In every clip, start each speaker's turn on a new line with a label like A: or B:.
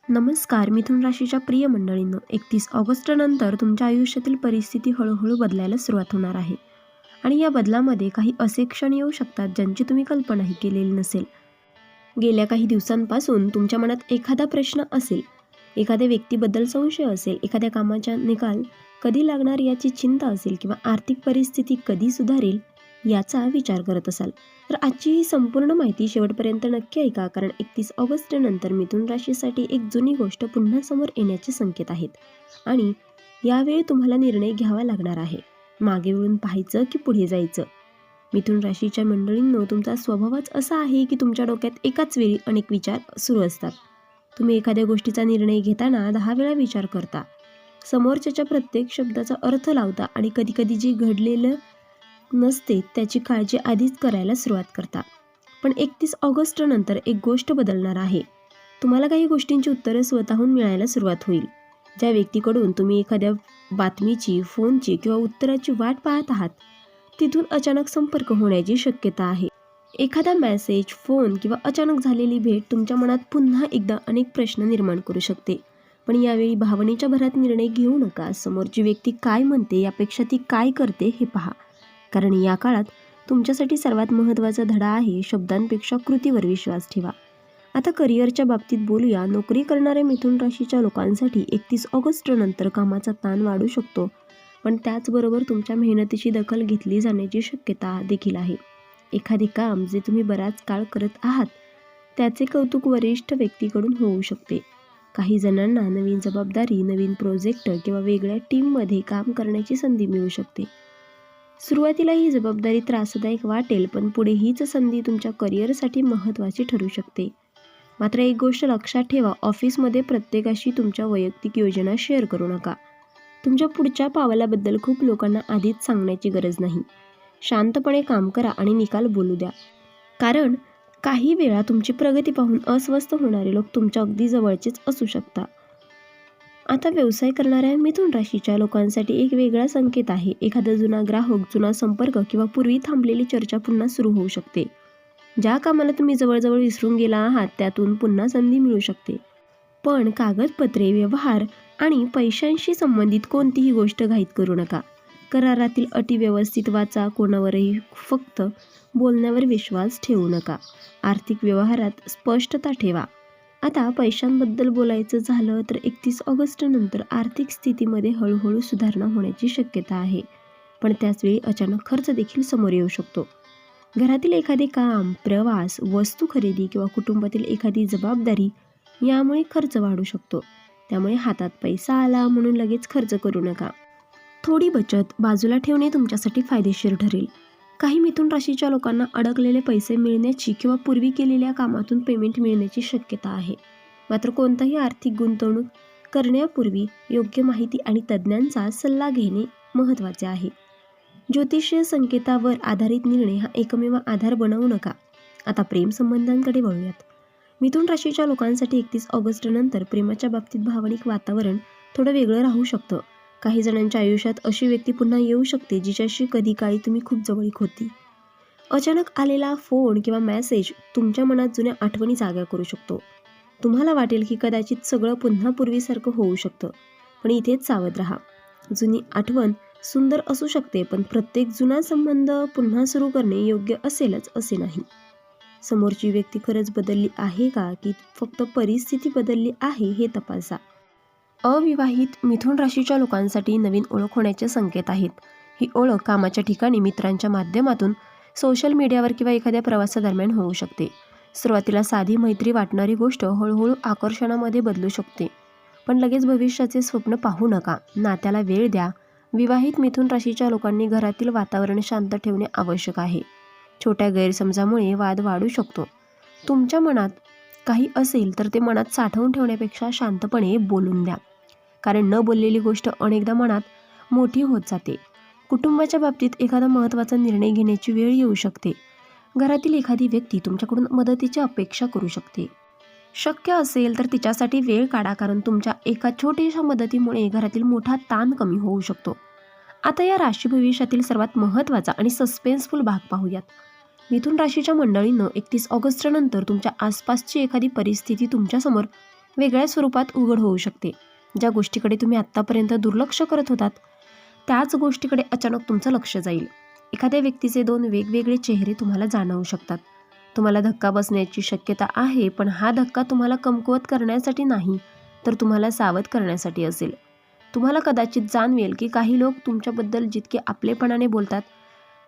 A: नमस्कार मिथुन राशीच्या प्रिय मंडळींनो, 31 ऑगस्ट नंतर तुमच्या आयुष्यातील परिस्थिती हळूहळू बदलायला सुरुवात होणार आहे. आणि या बदलामध्ये काही असे क्षण येऊ शकतात ज्यांची तुम्ही कल्पनाही केलेली नसेल. गेल्या काही दिवसांपासून तुमच्या मनात एखादा प्रश्न असेल, एखाद्या व्यक्तीबद्दल संशय असेल, एखाद्या कामाचा निकाल कधी लागणार याची चिंता असेल किंवा आर्थिक परिस्थिती कधी सुधारेल याचा विचार करत असाल, तर आजची ही संपूर्ण माहिती शेवटपर्यंत नक्की ऐका. कारण 31 ऑगस्ट नंतर मिथुन राशीसाठी एक जुनी गोष्ट पुन्हा समोर येण्याचे संकेत आहेत आणि यावेळी तुम्हाला निर्णय घ्यावा लागणार आहे. मागे वळून पाहायचं की पुढे जायचं. मिथुन राशीच्या मंडळींनो, तुमचा स्वभावच असा आहे की तुमच्या डोक्यात एकाच वेळी अनेक विचार सुरू असतात. तुम्ही एखाद्या गोष्टीचा निर्णय घेताना 10 वेळा विचार करता, समोरच्याच्या प्रत्येक शब्दाचा अर्थ लावता आणि कधीकधी जे घडलेलं नसते त्याची काळजी आधीच करायला सुरुवात करता. पण 31 ऑगस्ट नंतर एक गोष्ट बदलणार आहे. तुम्हाला काही गोष्टींची उत्तरं स्वतःहून मिळायला सुरुवात होईल. ज्या व्यक्तीकडून तुम्ही एखाद्या बातमीची, फोनची किंवा उत्तराची वाट पाहत आहात, तिथून अचानक संपर्क होण्याची शक्यता आहे. एखादा मेसेज, फोन किंवा अचानक झालेली भेट तुमच्या मनात पुन्हा एकदा अनेक प्रश्न निर्माण करू शकते. पण यावेळी भावनेच्या भरात निर्णय घेऊ नका. समोरची व्यक्ती काय म्हणते यापेक्षा ती काय करते हे पहा. कारण या काळात तुमच्यासाठी सर्वात महत्त्वाचा धडा आहे शब्दांपेक्षा कृतीवर विश्वास ठेवा. आता करिअरच्या बाबतीत बोलूया. नोकरी करणाऱ्या मिथुन राशीच्या लोकांसाठी 31 ऑगस्ट नंतर कामाचा ताण वाढू शकतो, पण त्याचबरोबर तुमच्या मेहनतीची दखल घेतली जाण्याची शक्यता देखील आहे. एखादे काम जे तुम्ही बराच काळ करत आहात त्याचे कौतुक वरिष्ठ व्यक्तीकडून होऊ शकते. काही जणांना नवीन जबाबदारी, नवीन प्रोजेक्ट किंवा वेगळ्या टीममध्ये काम करण्याची संधी मिळू शकते. सुरुवातीला ही जबाबदारी त्रासदायक वाटेल, पण पुढे हीच संधी तुमच्या करिअरसाठी महत्त्वाची ठरू शकते. मात्र एक गोष्ट लक्षात ठेवा, ऑफिसमध्ये प्रत्येकाशी तुमच्या वैयक्तिक योजना शेअर करू नका. तुमच्या पुढच्या पावलाबद्दल खूप लोकांना आधीच सांगण्याची गरज नाही. शांतपणे काम करा आणि निकाल बोलू द्या. कारण काही वेळा तुमची प्रगती पाहून अस्वस्थ होणारे लोक तुमच्या अगदी जवळचेच असू शकतात. आता व्यवसाय करणाऱ्या मिथुन राशीच्या लोकांसाठी एक वेगळा संकेत आहे. एखादा जुना ग्राहक, जुना संपर्क किंवा पूर्वी थांबलेली चर्चा पुन्हा सुरू होऊ शकते. ज्या कामाला तुम्ही जवळजवळ विसरून गेला आहात त्यातून पुन्हा संधी मिळू शकते. पण कागदपत्रे, व्यवहार आणि पैशांशी संबंधित कोणतीही गोष्ट घाईत करू नका. करारातील अटी व्यवस्थित वाचा. कोणावरही फक्त बोलण्यावर विश्वास ठेवू नका. आर्थिक व्यवहारात स्पष्टता ठेवा. आता पैशांबद्दल बोलायचं झालं तर 31 ऑगस्ट नंतर आर्थिक स्थितीमध्ये हळूहळू सुधारणा होण्याची शक्यता आहे. पण त्याचवेळी अचानक खर्च देखील समोर येऊ शकतो. घरातील एखादे काम, प्रवास, वस्तू खरेदी किंवा कुटुंबातील एखादी जबाबदारी यामुळे खर्च वाढू शकतो. त्यामुळे हातात पैसा आला म्हणून लगेच खर्च करू नका. थोडी बचत बाजूला ठेवणे तुमच्यासाठी फायदेशीर ठरेल. काही मिथुन राशीच्या लोकांना अडकलेले पैसे मिळण्याची किंवा पूर्वी केलेल्या कामातून पेमेंट मिळण्याची शक्यता आहे. मात्र कोणताही आर्थिक गुंतवणूक करण्यापूर्वी योग्य माहिती आणि तज्ज्ञांचा सल्ला घेणे महत्त्वाचे आहे. ज्योतिषीय संकेतावर आधारित निर्णय हा एकमेव आधार बनवू नका. आता प्रेम संबंधांकडे वळूयात. मिथुन राशीच्या लोकांसाठी 31 ऑगस्ट नंतर प्रेमाच्या बाबतीत भावनिक वातावरण थोडं वेगळं राहू शकतं. काही जणांच्या आयुष्यात अशी व्यक्ती पुन्हा येऊ शकते जिच्याशी कधी काळी तुम्ही खूप जवळीक होती. अचानक आलेला फोन किंवा मेसेज तुमच्या मनात जुन्या आठवणी जागा करू शकतो. तुम्हाला वाटेल की कदाचित सगळं पुन्हा पूर्वीसारखं होऊ शकतं, पण इथेच सावध राहा. जुनी आठवण सुंदर असू शकते, पण प्रत्येक जुना संबंध पुन्हा सुरू करणे योग्य असेलच असे नाही. समोरची व्यक्ती खरंच बदलली आहे का की फक्त परिस्थिती बदलली आहे हे तपासा. अविवाहित मिथुन राशीच्या लोकांसाठी नवीन ओळख होण्याचे संकेत आहेत. ही ओळख कामाच्या ठिकाणी, मित्रांच्या माध्यमातून, सोशल मीडियावर किंवा एखाद्या प्रवासादरम्यान होऊ शकते. सुरुवातीला साधी मैत्री वाटणारी गोष्ट हळूहळू आकर्षणामध्ये बदलू शकते. पण लगेच भविष्याचे स्वप्न पाहू नका. नात्याला वेळ द्या. विवाहित मिथुन राशीच्या लोकांनी घरातील वातावरण शांत ठेवणे आवश्यक आहे. छोट्या गैरसमजामुळे वाद वाढू शकतो. तुमच्या मनात काही असेल तर ते मनात साठवून ठेवण्यापेक्षा शांतपणे बोलून द्या. कारण न बोललेली गोष्ट अनेकदा मनात मोठी होत जाते. कुटुंबाच्या बाबतीत एखादा महत्त्वाचा निर्णय घेण्याची वेळ येऊ शकते. घरातील एखादी व्यक्ती तुमच्याकडून मदतीची अपेक्षा करू शकते. शक्य असेल तर तिच्यासाठी वेळ काढा, कारण तुमच्या एका छोट्याशा मदतीमुळे घरातील मोठा ताण कमी होऊ शकतो. आता या राशी भविष्यातील सर्वात महत्त्वाचा आणि सस्पेन्सफुल भाग पाहूयात. मिथुन राशीच्या मंडळींनो, 31 ऑगस्ट नंतर तुमच्या आसपासची एखादी परिस्थिती तुमच्यासमोर वेगळ्या स्वरूपात उघड होऊ शकते. ज्या गोष्टीकडे तुम्ही आत्तापर्यंत दुर्लक्ष करत होतात त्याच गोष्टीकडे अचानक तुमचं लक्ष जाईल. एखाद्या व्यक्तीचे 2 वेगवेगळे चेहरे तुम्हाला जाणवू शकतात. तुम्हाला धक्का बसण्याची शक्यता आहे, पण हा धक्का तुम्हाला कमकुवत करण्यासाठी नाही, तर तुम्हाला सावध करण्यासाठी असेल. तुम्हाला कदाचित जाणवेल की काही लोक तुमच्याबद्दल जितके आपलेपणाने बोलतात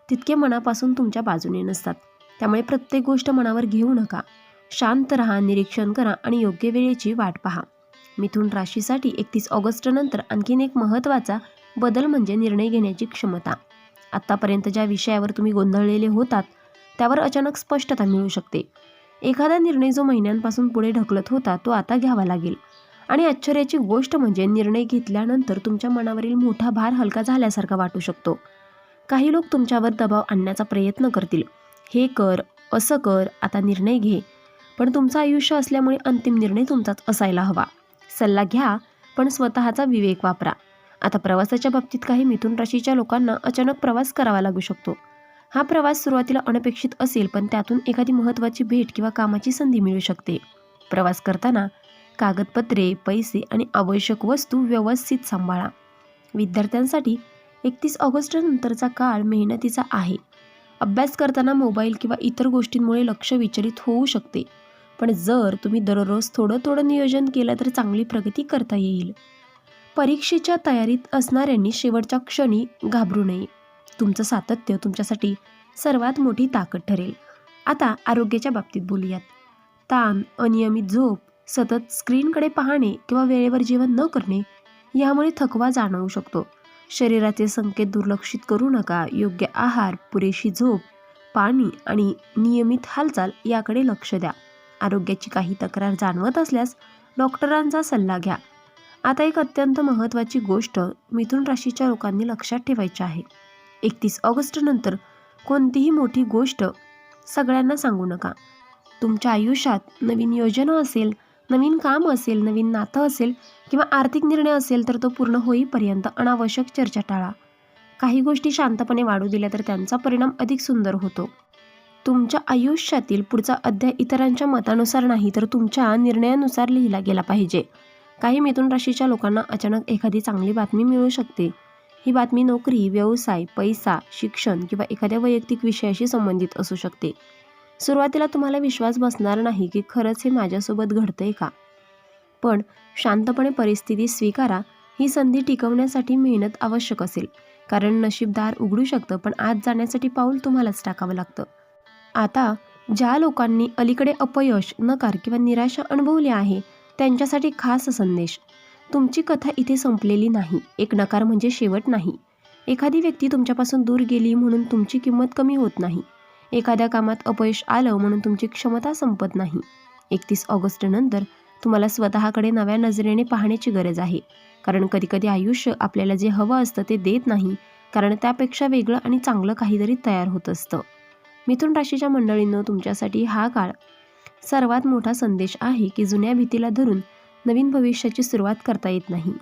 A: तितके मनापासून तुमच्या बाजूने नसतात. त्यामुळे प्रत्येक गोष्ट मनावर घेऊ नका. शांत राहा, निरीक्षण करा आणि योग्य वेळेची वाट पहा. मिथुन राशीसाठी 31 ऑगस्ट नंतर आणखीन एक महत्त्वाचा बदल म्हणजे निर्णय घेण्याची क्षमता. आत्तापर्यंत ज्या विषयावर तुम्ही गोंधळलेले होतात त्यावर अचानक स्पष्टता मिळू शकते. एखादा निर्णय जो महिन्यांपासून पुढे ढकलत होता तो आता घ्यावा लागेल. आणि आश्चर्याची गोष्ट म्हणजे निर्णय घेतल्यानंतर तुमच्या मनावरील मोठा भार हलका झाल्यासारखा वाटू शकतो. काही लोक तुमच्यावर दबाव आणण्याचा प्रयत्न करतील. हे कर, असं कर, आता निर्णय घे. पण तुमचं आयुष्य असल्यामुळे अंतिम निर्णय तुमचाच असायला हवा. सल्ला घ्या, पण स्वतःचा विवेक वापरा. आता प्रवासाच्या बाबतीत काही मिथुन राशीच्या लोकांना अचानक प्रवास करावा लागू शकतो. हा प्रवास सुरुवातीला अनपेक्षित असेल, पण त्यातून एखादी महत्त्वाची भेट किंवा कामाची संधी मिळू शकते. प्रवास करताना कागदपत्रे, पैसे आणि आवश्यक वस्तू व्यवस्थित सांभाळा. विद्यार्थ्यांसाठी 31 ऑगस्ट नंतरचा काळ मेहनतीचा आहे. अभ्यास करताना मोबाईल किंवा इतर गोष्टींमुळे लक्ष विचलित होऊ शकते. पण जर तुम्ही दररोज थोडं थोडं नियोजन केलं तर चांगली प्रगती करता येईल. परीक्षेच्या तयारीत असणाऱ्यांनी शेवटच्या क्षणी घाबरू नये. तुमचं सातत्य तुमच्यासाठी सर्वात मोठी ताकद ठरेल. आता आरोग्याच्या बाबतीत बोलूयात. ताण, अनियमित झोप, सतत स्क्रीनकडे पाहणे किंवा वेळेवर जेवण न करणे यामुळे थकवा जाणवू शकतो. शरीराचे संकेत दुर्लक्षित करू नका. योग्य आहार, पुरेशी झोप, पाणी आणि नियमित हालचाल याकडे लक्ष द्या. आरोग्याची काही तक्रार जाणवत असल्यास डॉक्टरांचा सल्ला घ्या. आता एक अत्यंत महत्त्वाची गोष्ट मिथुन राशीच्या लोकांनी लक्षात ठेवायची आहे. 31 ऑगस्ट नंतर कोणतीही मोठी गोष्ट सगळ्यांना सांगू नका. तुमच्या आयुष्यात नवीन योजना असेल, नवीन काम असेल, नवीन नातं असेल किंवा आर्थिक निर्णय असेल तर तो पूर्ण होईपर्यंत अनावश्यक चर्चा टाळा. काही गोष्टी शांतपणे वाढू दिल्या तर त्यांचा परिणाम अधिक सुंदर होतो. तुमच्या आयुष्यातील पुढचा अध्याय इतरांच्या मतानुसार नाही तर तुमच्या निर्णयानुसार लिहिला गेला पाहिजे. काही मिथुन राशीच्या लोकांना अचानक एखादी चांगली बातमी मिळू शकते. ही बातमी नोकरी, व्यवसाय, पैसा, शिक्षण किंवा एखाद्या वैयक्तिक विषयाशी संबंधित असू शकते. सुरुवातीला तुम्हाला विश्वास बसणार नाही की खरंच हे माझ्यासोबत घडतंय का? पण शांतपणे परिस्थिती स्वीकारा. ही संधी टिकवण्यासाठी मेहनत आवश्यक असेल. कारण नशीबदार उघडू शकतं, पण आत जाण्यासाठी पाऊल तुम्हालाच टाकावं लागतं. आता ज्या लोकांनी अलीकडे अपयश, नकार किंवा निराशा अनुभवली आहे त्यांच्यासाठी खास संदेश. तुमची कथा इथे संपलेली नाही. एक नकार म्हणजे शेवट नाही. एखादी व्यक्ती तुमच्यापासून दूर गेली म्हणून तुमची किंमत कमी होत नाही. एखाद्या कामात अपयश आलं म्हणून तुमची क्षमता संपत नाही. 31 ऑगस्ट नंतर तुम्हाला स्वतःकडे नव्या नजरेने पाहण्याची गरज आहे. कारण कधीकधी आयुष्य आपल्याला जे हवं असतं ते देत नाही, कारण त्यापेक्षा वेगळं आणि चांगलं काहीतरी तयार होत असतं. मिथुन राशीच्या मंडळींनो, तुमच्यासाठी हा काळ सर्वात मोठा संदेश आहे की जुन्या भीतीला धरून नवीन भविष्याची सुरुवात करता येत नाही.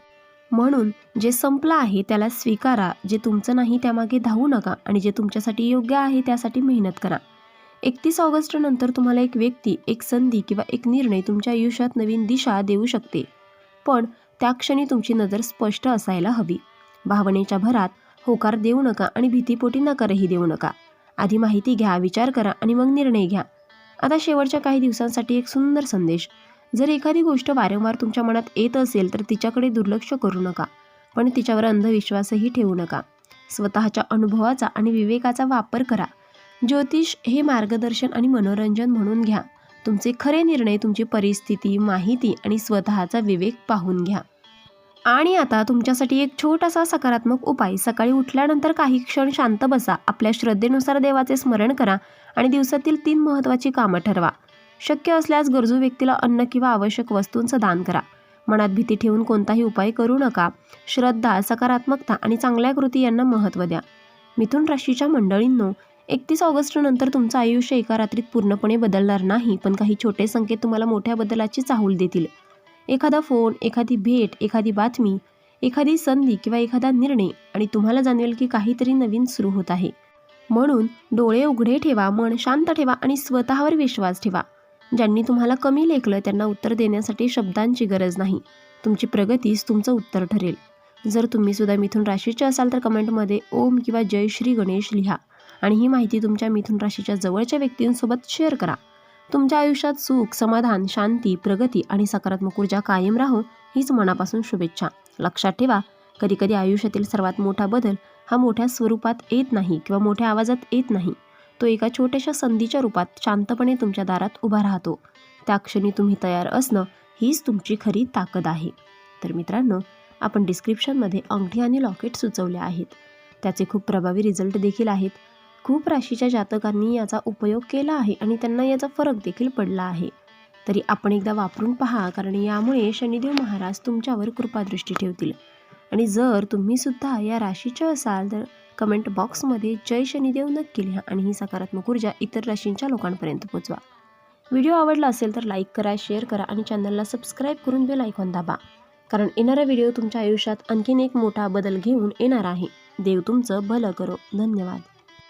A: म्हणून जे संपलं आहे त्याला स्वीकारा. जे तुमचं नाही त्यामागे धावू नका आणि जे तुमच्यासाठी योग्य आहे त्यासाठी मेहनत करा. 31 ऑगस्ट नंतर तुम्हाला एक व्यक्ती, एक संधी किंवा एक निर्णय तुमच्या आयुष्यात नवीन दिशा देऊ शकते. पण त्या क्षणी तुमची नजर स्पष्ट असायला हवी. भावनेच्या भरात होकार देऊ नका आणि भीतीपोटी नकारही देऊ नका. आधी माहिती घ्या, विचार करा आणि मग निर्णय घ्या. आता शेवटच्या काही दिवसांसाठी एक सुंदर संदेश. जर एखादी गोष्ट वारंवार तुमच्या मनात येत असेल तर तिच्याकडे दुर्लक्ष करू नका, पण तिच्यावर अंधविश्वासही ठेवू नका. स्वतःच्या अनुभवाचा आणि विवेकाचा वापर करा. ज्योतिष हे मार्गदर्शन आणि मनोरंजन म्हणून घ्या. तुमचे खरे निर्णय तुमची परिस्थिती, माहिती आणि स्वतःचा विवेक पाहून घ्या. आणि आता तुमच्यासाठी एक छोटासा सकारात्मक उपाय. सकाळी उठल्यानंतर काही क्षण शांत बसा. आपल्या श्रद्धेनुसार देवाचे स्मरण करा आणि दिवसातील 3 महत्त्वाची कामं ठरवा. शक्य असल्यास गरजू व्यक्तीला अन्न किंवा आवश्यक वस्तूंचं दान करा. मनात भीती ठेवून कोणताही उपाय करू नका. श्रद्धा, सकारात्मकता आणि चांगल्या कृती यांना महत्त्व द्या. मिथुन राशीच्या मंडळींनो, 31 ऑगस्ट नंतर तुमचं आयुष्य एका रात्रीत पूर्णपणे बदलणार नाही, पण काही छोटे संकेत तुम्हाला मोठ्या बदलाची चाहूल देतील. एखादा फोन, एखादी भेट, एखादी बातमी, एखादी संधी किंवा एखादा निर्णय आणि तुम्हाला जाणवेल की काहीतरी नवीन सुरू होत आहे. म्हणून डोळे उघडे ठेवा, मन शांत ठेवा आणि स्वतःवर विश्वास ठेवा. ज्यांनी तुम्हाला कमी लेखलं त्यांना उत्तर देण्यासाठी शब्दांची गरज नाही. तुमची प्रगतीच तुमचं उत्तर ठरेल. जर तुम्ही सुद्धा मिथुन राशीचे असाल तर कमेंटमध्ये ओम किंवा जय श्री गणेश लिहा आणि ही माहिती तुमच्या मिथुन राशीच्या जवळच्या व्यक्तींसोबत शेअर करा. तुमच्या आयुष्यात सुख, समाधान, शांती, प्रगती आणि सकारात्मक ऊर्जा कायम राहो हीच मनापासून शुभेच्छा. लक्षात ठेवा, कधीकधी आयुष्यातील सर्वात मोठा बदल हा मोठ्या स्वरूपात येत नाही किंवा मोठ्या आवाजात येत नाही. तो एका छोट्याशा संधीच्या रूपात शांतपणे तुमच्या दारात उभा राहतो. त्या क्षणी तुम्ही तयार असणं हीच तुमची खरी ताकद आहे. तर मित्रांनो, आपण डिस्क्रिप्शनमध्ये अंगठी आणि लॉकेट सुचवले आहेत. त्याचे खूप प्रभावी रिझल्ट देखील आहेत. खूप राशीच्या जातकांनी याचा उपयोग केला आहे आणि त्यांना याचा फरक देखील पडला आहे. तरी आपण एकदा वापरून पहा, कारण यामुळे शनिदेव महाराज तुमच्यावर कृपादृष्टी ठेवतील. आणि जर तुम्ही सुद्धा या राशीचे असाल तर कमेंट बॉक्समध्ये जय शनिदेव नक्की लिहा आणि ही सकारात्मक ऊर्जा इतर राशींच्या लोकांपर्यंत पोहोचवा. व्हिडिओ आवडला असेल तर लाईक करा, शेअर करा आणि चॅनलला सबस्क्राईब करून बेल आयकॉन दाबा, कारण येणारा व्हिडिओ तुमच्या आयुष्यात आणखीन एक मोठा बदल घेऊन येणार आहे. देव तुमचं भलं करो. धन्यवाद.